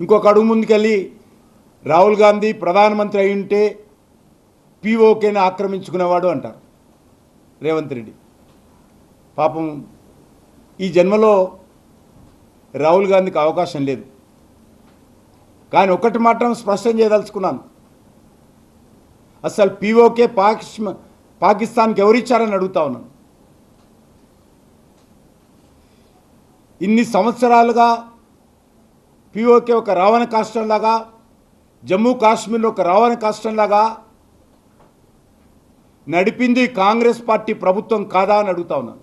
ఇంకొక అడుగు ముందుకెళ్ళి రాహుల్ గాంధీ ప్రధానమంత్రి అయి ఉంటే పీఓకేని ఆక్రమించుకునేవాడు అంటారు రేవంత్ రెడ్డి. పాపం ఈ జన్మలో రాహుల్ గాంధీకి అవకాశం లేదు. కానీ ఒకటి మాత్రం స్పష్టం చేయదలుచుకున్నాను, అసలు పీఓకే పాకిస్తాన్కి ఎవరిచ్చారని అడుగుతా ఉన్నాను. ఇన్ని సంవత్సరాలుగా పీఓకే ఒక రావణ కాష్టంలాగా, జమ్మూ కాశ్మీర్లో ఒక రావణ కాష్టంలాగా నడిపింది కాంగ్రెస్ పార్టీ ప్రభుత్వం కాదా అని అడుగుతా ఉన్నాను.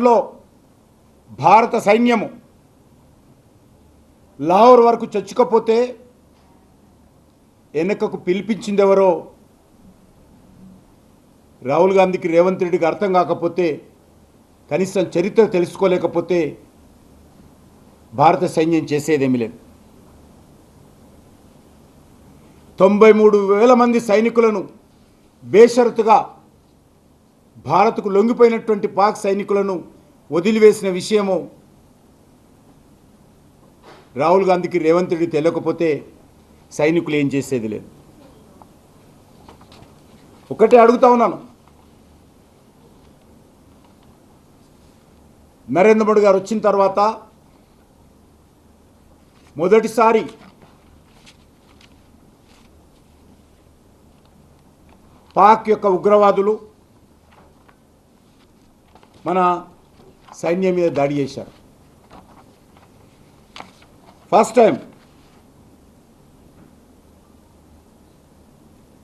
లో భారత సైన్యము లాహోర్ వరకు చచ్చుకపోతే వెనకకు పిలిపించింది ఎవరో రాహుల్ గాంధీకి, రేవంత్ రెడ్డికి అర్థం కాకపోతే, కనీసం చరిత్ర తెలుసుకోలేకపోతే భారత సైన్యం చేసేదేమీ లేదు. 93,000 మంది సైనికులను బేషరతుగా భారత్కు లొంగిపోయినటువంటి పాక్ సైనికులను వదిలివేసిన విషయము రాహుల్ గాంధీకి, రేవంత్ రెడ్డి తెలియకపోతే సైనికులు ఏం చేసేది లేదు. ఒకటే అడుగుతా ఉన్నాను, నరేంద్ర మోడీ గారు వచ్చిన తర్వాత మొదటిసారి పాక్ యొక్క ఉగ్రవాదులు మన సైన్యం మీద దాడి చేశారు. First time